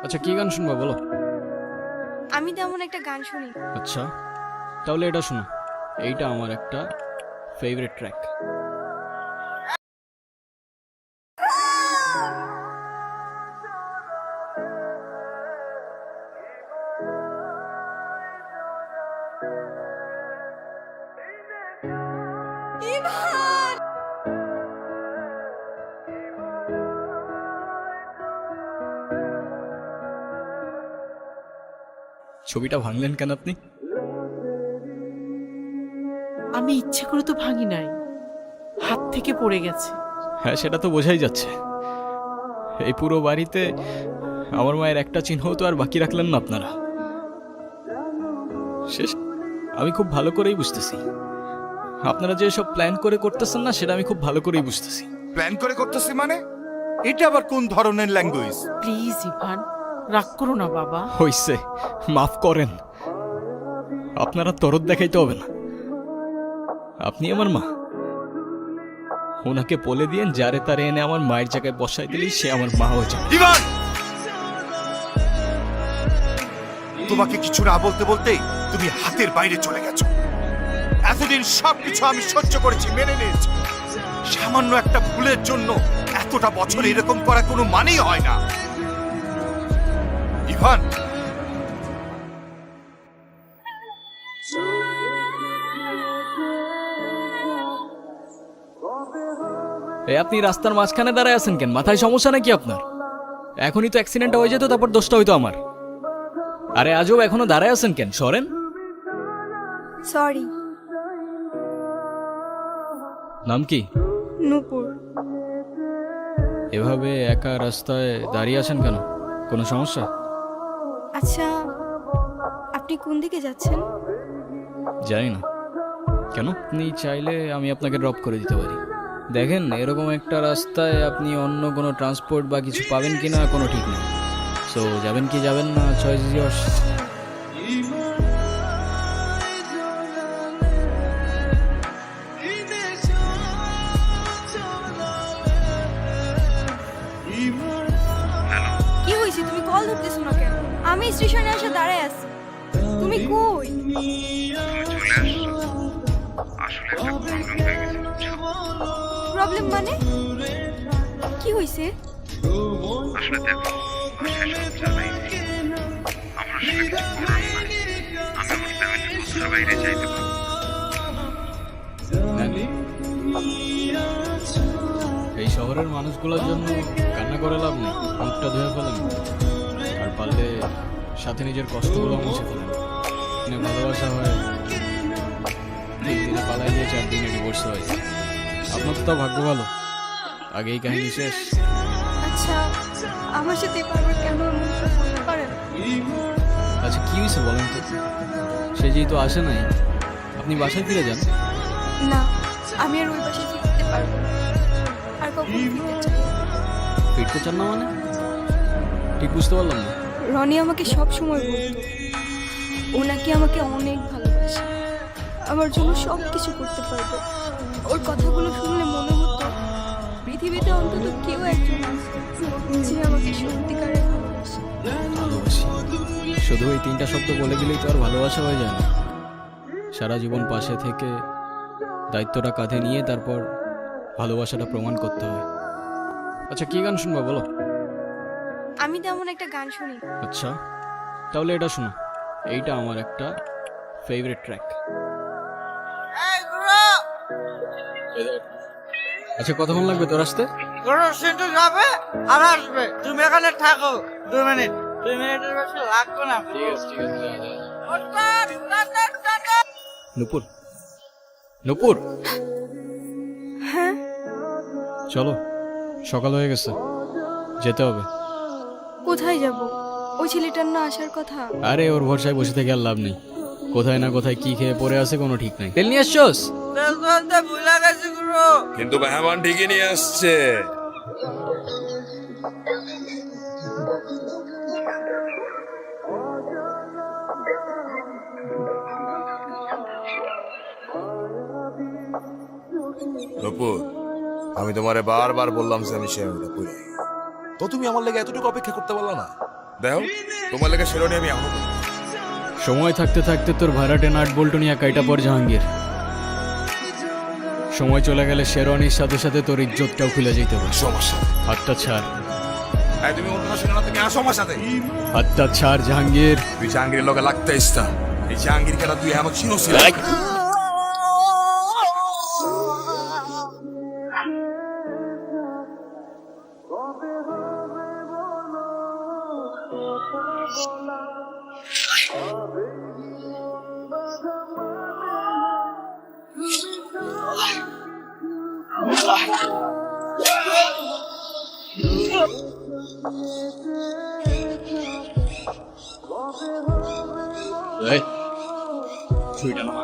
আচ্ছা কি গান শুনবা বলো। আমি তেমন একটা গান শুনি। আচ্ছা তাহলে এটা শোনো, এইটা আমার একটা ফেভারিট ট্র্যাক। ছবিটা ভাঙলেন কেন আপনি? আমি ইচ্ছে করে তো ভাঙি নাই, হাত থেকে পড়ে গেছে। হ্যাঁ সেটা তো বোঝাই যাচ্ছে। এই পুরো বাড়িতে আমার মায়ের একটা চিহ্নও তো আর বাকি রাখলেন না আপনারা। শেষ আমি খুব ভালো করেই বুঝতেছি আপনারা যে সব প্ল্যান করে করতেছেন না, সেটা আমি খুব ভালো করেই বুঝতেছি। প্ল্যান করে করতেছি মানে? এটা আবার কোন ধরনের ল্যাঙ্গুয়েজ? প্লিজ ইভান, রাগ করো না বাবা। হইছে, মাফ করেন। আপনারা তরদ দেখাইতে হবে না। আপনি আমার মা, ওনাকে বলে দিয়েন যারে তারে এনে আমার মায়ের জায়গায় বসাই দিলেই সে আমার মা হয়ে যাবে। ইভান, তোমাকে কিছু না বলতে বলতেই তুমি হাতের বাইরে চলে গেছো। এতদিন সবকিছু আমি সহ্য করেছি, মেনে নিয়েছি। সামান্য একটা ভুলের জন্য এতটা বছর এরকম করা কোনো মানেই হয় না। ইভান, এই আপনি রাস্তার মাঝখানে দাঁড়ায় আছেন কেন? মাথায় সমস্যা নাকি আপনার? এখনই তো অ্যাক্সিডেন্ট হয়ে যেত, তারপর দোষটা হইতো আমার। আরে আজব এখনো দাঁড়ায় আছেন কেন? সরেন। সরি। নাম কি? নূপুর। এভাবে একা রাস্তায় দাঁড়িয়ে আছেন কেন? কোনো সমস্যা? আচ্ছা, আপনি কোন দিকে যাচ্ছেন? জানি না। কেন? আপনি চাইলে আমি আপনাকে ড্রপ করে দিতে পারি। দেখেন এরকম একটা রাস্তায় আপনি অন্য কোনো ট্রান্সপোর্ট বা কিছু পাবেন কিনা কোনো ঠিক নেই। সো যাবেন কি যাবেন না, চয়েস ইজ ইয়ার্স। কি হয়েছে? তুমি কল ধরতেছো না কেন? আমি স্টেশনে এসে দাঁড়ায় আছি। তুমি কই? প্রবলেম মানে কি হয়েছে? আসলে দেখো, বাসায় সব জানাইছি। আমার আসলে কিছু করার নাই। আমি আমার ফ্যামিলির বছর বাইরে যাইতে পারবো। এই শহরের মানুষগুলোর জন্য কান্না করে লাভ নেই। মুখটা ধুয়ে ফেলেন, আর পারলে সাথে নিজের কষ্টগুলো মুছে ফেলেন। মানে ভালোবাসা হয় 3 দিনে পালাই দিয়ে 4 দিনে ডিভোর্স হয়। আপনার তো তাও ভাগ্য ভালো, আগেই কাহিনী শেষ। আচ্ছা, আমার সাথে বারবার কেন এমন করতে পারেন? আচ্ছা কি হয়েছে বলেন তো? সে যেহেতু আসে নাই, আপনি বাসায় ফিরে যান। না, আমি আর ওই বাসায় ফিরতে পারবো না। আর কখন ফিরতে চাই? ফিরতে চান না মানে? ঠিক বুঝতে পারলাম না। রনি আমাকে সব সময় বলতো ও নাকি আমাকে অনেক ভালোবাসে, আমার জন্য সব কিছু করতে পারবে। ওর কথাগুলো শুনলে মনে হতো পৃথিবীতে অন্তত কেউ একজন আছে যে আমাকে সত্যিকারের ভালোবাসে। ভালোবাসি শুধু এই 3টা শব্দ বলে দিলেই তো আর ভালোবাসা হয়ে যায় না। সারা জীবন পাশে থেকে দায়িত্বটা কাঁধে নিয়ে তারপর ভালোবাসাটা প্রমাণ করতে হয়। আচ্ছা কি গান শুনবা বলো। আমি তেমন একটা গান শুনি। আচ্ছা তাহলে এটা শোনো, এইটা আমার একটা ফেভারিট ট্র্যাক। আচ্ছা কতক্ষণ লাগবে তোর আসতে? সেন্টু যাবে আর আসবে। তুমি এখানে থাকো 2 মিনিট। 2 মিনিটের বেশি লাগবে না। নূপুর, নূপুর হ্যাঁ, চলো, সকাল হয়ে গেছে, যেতে হবে। কোথায় যাব? ওই ছেলেটার না আসার কথা। আরে ওর ভরসায় বসে থেকে আর লাভ নেই। কোথায় না কোথায় কি খেয়ে পড়ে আছে কোনো ঠিক নাই। তেল নিয়ে আসছোস? তেল তো ভুলে গেছি গুরু। কিন্তু মেহমান ঠিকই নিয়ে আসছে। নূপুর, আমি তোমারে বারবার বললাম যে আমি শেয়ারটা করি, তো তুমি আমার লেগে এতটুকু অপেক্ষা করতে পারলা না? দেখো তোমার লেগে শেরওয়ানি আমি এখনো পরি। সময় থাকতে থাকতে তোর ভাড়াটে নাট বল্টু নিয়ে কাইটা পর জাহাঙ্গীর। সময় চলে গেলে শেরওয়ানির সাথে সাথে তোর ইজ্জতটাও খুলে যেতে পারে। সমস্যা হাতটা ছাড়, এই তুমি অন্য শুনে না, তুমি আসো আমার সাথে। হাতটা ছাড় জাহাঙ্গীর। তুই জাহাঙ্গীরের লগে লাগতে ইস্তা, এই জাহাঙ্গীর খেলা তুই এমন চিনছিল। এই, ছুরিটা নামা।